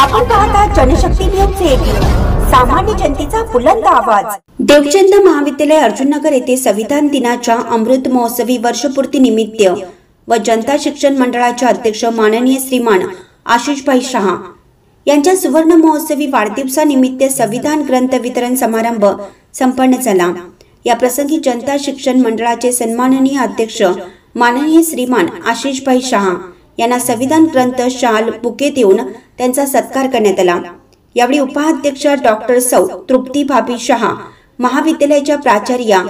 आपण पाहता जनशक्ती न्यूज 18, सामान्य जनतेचा बुलंद आवाज। देवचंद महाविद्यालय अर्जुननगर येथे संविधान दिनाच्या अमृत महोत्सवी वर्षपूर्ती निमित्त व जनता शिक्षण मंडळाचे अध्यक्ष माननीय श्रीमान आशिषभाई शहा यांच्या सुवर्ण महोत्सवी वाढदिवसानिमित्त संविधान ग्रंथ वितरण समारंभ संपन्न झाला। या प्रसंगी जनता शिक्षण मंडळाचे सन्माननीय अध्यक्ष माननीय श्रीमान आशिषभाई शहा यांना संविधान ग्रंथ शाल बुके देऊन त्यांचा सत्कार करण्यात आला। यावेळी उपाध्यक्ष डॉक्टर सौ तृप्ती भाभी शहा, महाविद्यालयाच्या प्राचार्य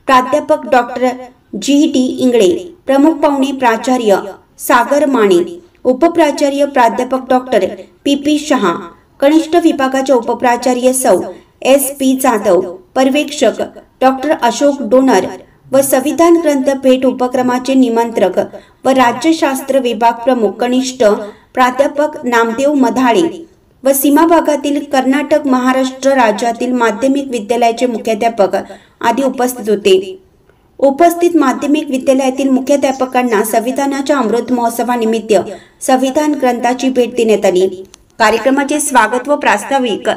प्राध्यापक डॉक्टर जी.डी. इंगळे, प्रमुख पाहुणे प्राचार्य सागर माने, उपप्राचार्य प्राध्यापक डॉक्टर पी.पी. शहा, कनिष्ठ विभागाचे उपप्राचार्य सौ एस.पी. जाधव, पर्यवेक्षक डॉक्टर अशोक डोनर व संविधान ग्रंथ भेट उपक्रमाचे निमंत्रक व राज्यशास्त्र विभाग प्रमुख कनिष्ठ प्राध्यापक नामदेव मधाळे व सीमा भागातील कर्नाटक महाराष्ट्र राज्यातील माध्यमिक विद्यालयाचे मुख्याध्यापक आदी उपस्थित होते। उपस्थित माध्यमिक विद्यालयातील मुख्याध्यापकांना संविधानाच्या अमृत महोत्सवानिमित्त संविधान ग्रंथाची भेट देण्यात आली। कार्यक्रमाचे स्वागत व प्रास्ताविक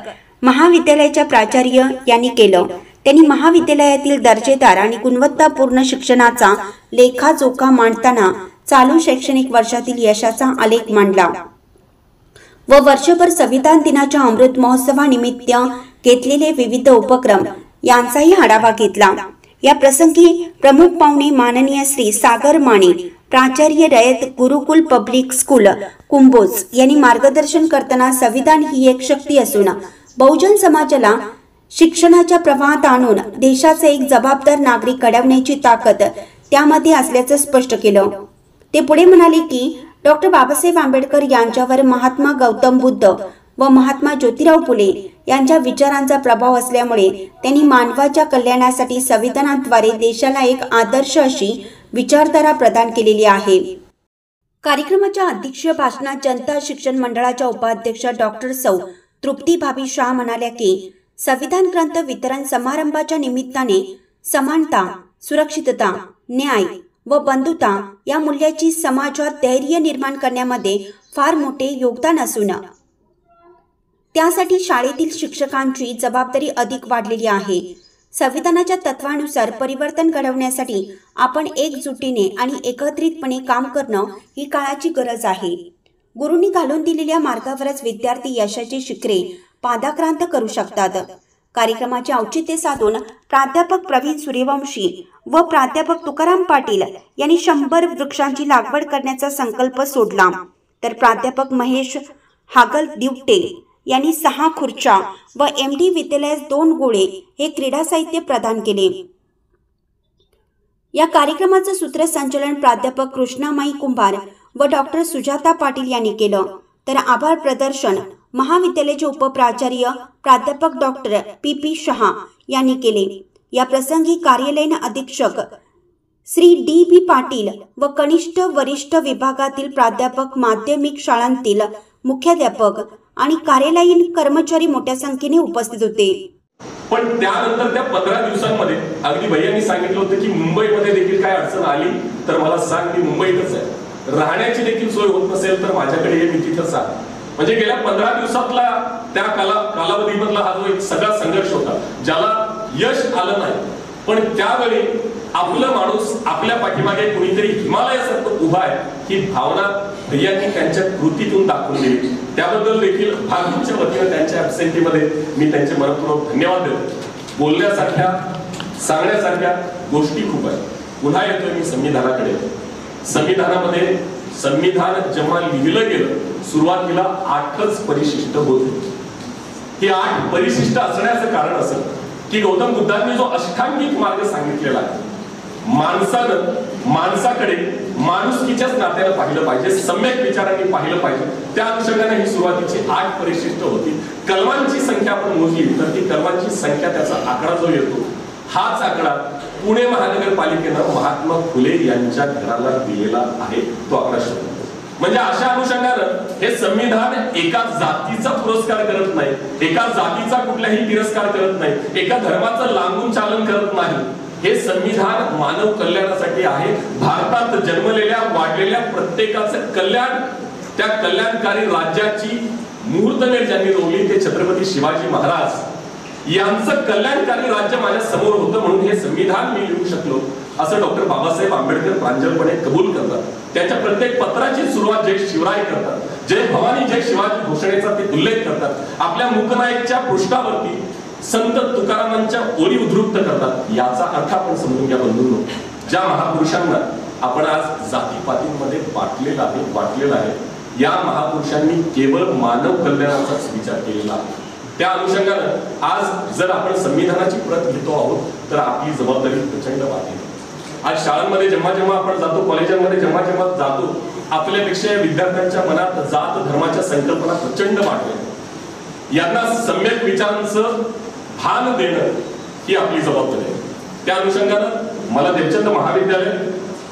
महाविद्यालयाच्या प्राचार्य यांनी केलं। त्यांनी महाविद्यालयातील दर्जेदार आणि गुणवत्तापूर्ण शिक्षणाचा लेखाजोखा मांडताना चालू शैक्षणिक वर्षातील यशाचा आलेख मांडला व वर्षभर संविधान दिनाच्या अमृत महोत्सवानिमित्त घेतलेले विविध उपक्रम यांचाही आढावा घेतला। या प्रसंगी प्रमुख पाहुणे माननीय श्री सागर माने, प्राचार्य रयत गुरुकुल पब्लिक स्कूल कुंभोज यांनी मार्गदर्शन करताना संविधान ही एक शक्ती असून बहुजन समाजाला शिक्षणाच्या प्रवाहात आणून देशाचा एक जबाबदार नागरिक घडवण्याची ताकद त्यामध्ये असल्याचं स्पष्ट केलं। ते पुढे म्हणाले की डॉक्टर बाबासाहेब आंबेडकर यांच्यावर महात्मा गौतम बुद्ध व महात्मा ज्योतिराव फुले यांच्या विचारांचा प्रभाव असल्यामुळे त्यांनी मानवाच्या कल्याणासाठी संविधानाद्वारे देशाला एक आदर्श अशी विचारधारा प्रदान केलेली आहे। कार्यक्रमाच्या अध्यक्षीय भाषणात जनता शिक्षण मंडळाच्या उपाध्यक्ष डॉक्टर सौ तृप्ती भाभी शहा म्हणाल्या की संविधान ग्रंथ वितरण समारंभाच्या निमित्ताने समानता, सुरक्षितता, न्याय व बंधुता या मूल्याची समाजात धैर्य निर्माण करण्यामध्ये फार मोठे योगदान असून त्यासाठी शाळेतील शिक्षकांची जबाबदारी अधिक वाढलेली आहे। संविधानाच्या तत्वानुसार परिवर्तन घडवण्यासाठी आपण एकजुटीने आणि एकत्रितपणे काम करणं ही काळाची गरज आहे। गुरूंनी घालून दिलेल्या मार्गावरच विद्यार्थी यशाची शिखरे पादाक्रांत करू शकतात। कार्यक्रमाचे औचित्य साधून प्राध्यापक प्रवीण सूर्यवंशी व प्राध्यापक तुकाराम पाटील यांनी 100 वृक्षांची लागवड करण्याचा संकल्प सोडला, तर प्राध्यापक महेश हागल दिवटे यांनी 6 खुर्च्या व एम.डी. विद्यालयास 2 गोळे हे क्रीडा साहित्य प्रदान केले। या कार्यक्रमाचे सूत्रसंचालन प्राध्यापक कृष्णामाई कुंभार व डॉक्टर सुजाता पाटील यांनी केलं, तर आभार प्रदर्शन महाविद्यालयाचे उपप्राचार्य प्राध्यापक डॉक्टर पी.पी. शहा यांनी केले। या प्रसंगी कार्यालयीन अधीक्षक श्री डी.बी. पाटील व कनिष्ठ वरिष्ठ विभागातील प्राध्यापक, माध्यमिक शाळांतील मुख्याध्यापक आणि कार्यालयीन कर्मचारी मोठ्या संख्येने उपस्थित होते। पण त्यानंतर त्या 15 दिवसांमध्ये अगदी भैयांनी सांगितलं होतं की मुंबईमध्ये देखील काय अडचण आली तर मला सांग, मी मुंबईतच आहे, राहण्याची देखील सोय होत नसेल तर माझ्याकडे ये, मी तिथं सांग। म्हणजे गेल्या 15 दिवसातला त्या कालावधीमधला हा जो एक सगळा संघर्ष होता, ज्याला यश आलं नाही, पण त्यावेळी आपलं माणूस आपल्या पाठीमागे कुणीतरी हिमालयासारखं उभा आहे ही भावना भैयांनी त्यांच्या कृतीतून दाखवून दिली। त्याबद्दल देखील भागीच्या वतीने त्यांच्या ॲब्सेंटीमध्ये मी त्यांचे मनपूर्वक धन्यवाद देतो। बोलण्यासारख्या, सांगण्यासारख्या गोष्टी खूप आहेत। पुन्हा येतोय मी संविधानाकडे। संविधानामध्ये संविधान जेव्हा लिहिलं गेलं, सुरुवातीला 8च परिशिष्ट होते। ही 8 परिशिष्ट असण्याचं कारण असं की गौतम बुद्धांनी जो अष्टांगिक मार्ग सांगितलेला आहे, माणसाकडे माणुसकीच्याच नात्यानं पाहिलं पाहिजे, सम्यक विचारांनी पाहिलं पाहिजे। त्या अनुषंगाने ही सुरुवातीची 8 परिशिष्ट होती। कलमांची संख्या आपण मोजली तर ती कलमांची संख्या, त्याचा आकडा जो येतो, हाच आकडा पुणे महानगरपालिकेनं महात्मा फुले यांच्या घराला दिलेला आहे, तो आकडा शोधला। म्हणजे अशा अनुषंगानं हे संविधान एका जातीचा पुरस्कार करत नाही, एका जातीचा कुठलाही तिरस्कार करत नाही, एका धर्माचं लांबून चालन करत नाही। हे संविधान मानव कल्याणासाठी आहे। भारतात जन्मलेल्या वाढलेल्या प्रत्येकाचं कल्याण त्या कल्याणकारी राज्याची मुहूर्तमेढ ज्यांनी रोवली ते छत्रपती शिवाजी महाराज यांचं कल्याणकारी राज्य माझ्या समोर होतं, म्हणून हे संविधान मी लिहू शकलो असं डॉक्टर बाबासाहेब आंबेडकर प्रांजळपणे कबूल करतात. त्यांच्या प्रत्येक पत्राची सुरुवात जय शिवराय करतात, जय भवानी जय शिवाजी घोषणेचा ते उल्लेख करतात. आपल्या मुकनायकच्या पृष्ठावरती संत तुकारामांच्या ओळी उद्धृत करतात. याचा अर्थ आपण समजून घ्या बंधूंनो, ज्या महापुरुषांना आपण आज जातीपातींमध्ये वाटलेलं आहे, या महापुरुषांनी केवळ मानव कल्याणाचाच विचार केलेला आहे. त्या अनुषंगानं आज जर आपण संविधानाची प्रत घेतो आहोत तर आपली जबाबदारी प्रचंड वाढते. आज शाळांमध्ये जेव्हा आपण जातो, कॉलेजांमध्ये जेव्हा जातो, आपल्यापेक्षा विद्यार्थ्यांच्या मनात जात धर्माच्या संकल्पना प्रचंड वाढल्या. यांना सम्यक विचारांचं भान देणं ही आपली जबाबदारी आहे. त्या अनुषंगानं मला देवचंद महाविद्यालय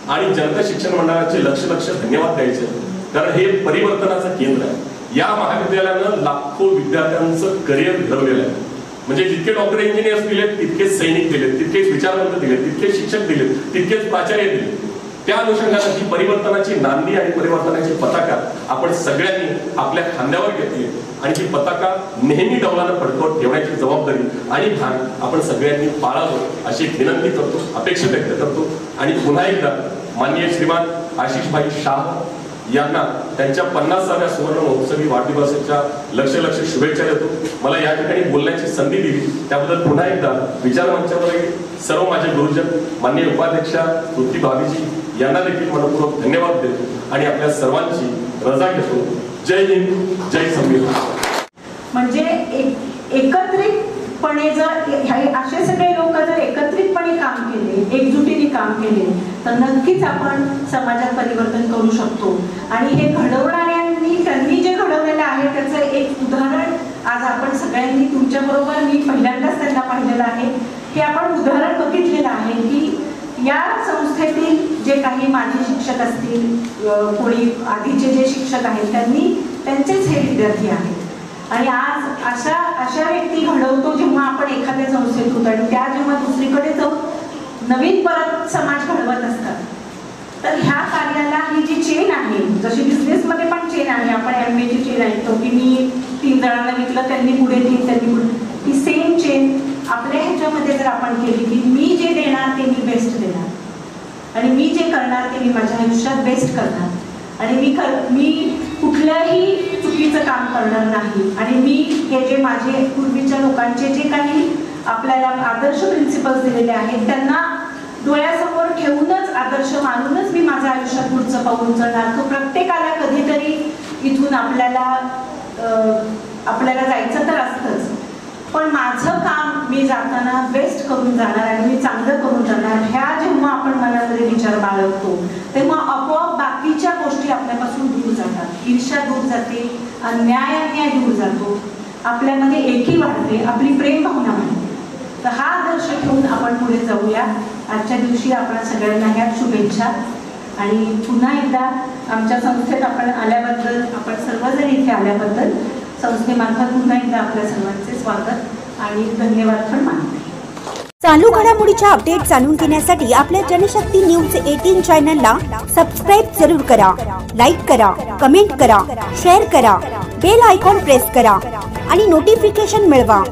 आणि जनता शिक्षण मंडळाचे लक्ष धन्यवाद द्यायचे, कारण हे परिवर्तनाचं केंद्र आहे. या महाविद्यालयानं लाखो विद्यार्थ्यांचं करिअर घडवलेलं आहे. म्हणजे जितके डॉक्टर इंजिनियर्स दिलेत तितकेच सैनिक दिलेत, तितकेच विचारवंत दिलेत, तितकेच शिक्षक दिलेत, तितकेच प्राचार्य दिले. त्या अनुषंगाने ही परिवर्तनाची नांदी आणि परिवर्तनाची पताका आपण सगळ्यांनी आपल्या खांद्यावर घेतली आणि ही पताका नेहमी डौलानं फडकवत ठेवण्याची जबाबदारी आणि भान आपण सगळ्यांनी पाळावं अशी विनंती करतो, अपेक्षा व्यक्त करतो. आणि पुन्हा एकदा माननीय श्रीमान आशिषभाई शाह यांना त्यांच्या 50व्या सुवर्ण महोत्सवी वाढदिवसाच्या लक्ष शुभेच्छा देतो. मला या ठिकाणी बोलण्याची संधी दिली त्याबद्दल पुन्हा एकदा विचारमंचावरील सर्व माझे गुरुजन माननीय उपाध्यक्षा तृप्ती भाभीजी यांना देखील मनपूर्वक धन्यवाद देतो आणि आपल्या सर्वांची रजा घेतो. जय हिंद, जय संविधान. म्हणजे एकत्रितपणे जर असे सगळे लोक जर एकत्रितपणे काम केले, एकजुटीने काम केले तर नक्कीच आपण समाजात परिवर्तन करू शकतो. आणि हे घडवणाऱ्यांनी त्यांनी जे घडवलेलं आहे त्याचं एक उदाहरण आज आपण सगळ्यांनी तुमच्याबरोबर मी पहिल्यांदाच त्यांना पाहिलेलं आहे, हे आपण उदाहरण बघितलेलं आहे की या संस्थेतील जे काही माजी शिक्षक असतील, कोणी आधीचे जे शिक्षक आहेत त्यांचेच हे विद्यार्थी आहेत. आणि आज अशा व्यक्ती घडवतो जेव्हा आपण एखाद्या संस्थेत होतो आणि त्या जेव्हा दुसरीकडे जाऊन नवीन परत समाज घडवत असतात, तर ह्या कार्याला ही जी चेन आहे, जशी बिझनेसमध्ये पण चेन आहे, आपण एमबीची चेन ऐकतो की मी 3 जणांना विकलं, त्यांनी पुढे 3, त्यांनी पुढे, ही सेम चेन आपल्या ह्याच्यामध्ये जर आपण केली की मी जे देणार ते मी बेस्ट देणार आणि मी जे करणार ते मी माझ्या आयुष्यात बेस्ट करणार आणि मी कुठल्याही चुकीचं काम करणार नाही आणि मी हे जे माझे पूर्वीच्या लोकांचे जे काही आपल्याला आदर्श प्रिन्सिपल्स दिलेले आहेत त्यांना डोळ्यासमोर ठेवूनच, आदर्श मानूनच मी माझ्या आयुष्यात पुढचं पाऊल उचलणार. प्रत्येकाला कधीतरी इथून आपल्याला जायचं तर असतंच, पण माझं काम मी जाताना बेस्ट करून जाणार आणि मी चांगलं करून जाणार. ह्या जेव्हा आपण मनामध्ये विचार बाळगतो तेव्हा आपोआप बाकीच्या गोष्टी आपल्यापासून दूर जातात, ईर्ष्या दूर जाते, अन्याय दूर जातो, आपल्यामध्ये एकी वाढते, आपली प्रेम भावना वाढते. तर हा आदर्श ठेवून आपण पुढे जाऊया. आजच्या दिवशी आपण सगळ्यांना ह्या शुभेच्छा आणि पुन्हा एकदा आमच्या संस्थेत आपण आल्याबद्दल, आपण सर्वजण इथे आल्याबद्दल संस्थेमार्फत पुन्हा एकदा आपल्या सर्वांचे स्वागत आणि धन्यवाद पण मानते. चालू घडामोडीच्या अपडेट जाणून घेण्यासाठी आपल्या जनशक्ती न्यूज 18 चॅनलला सबस्क्राईब जरूर करा, लाईक करा, कमेंट करा, शेअर करा, बेल आयकॉन प्रेस करा आणि नोटिफिकेशन मिळवा.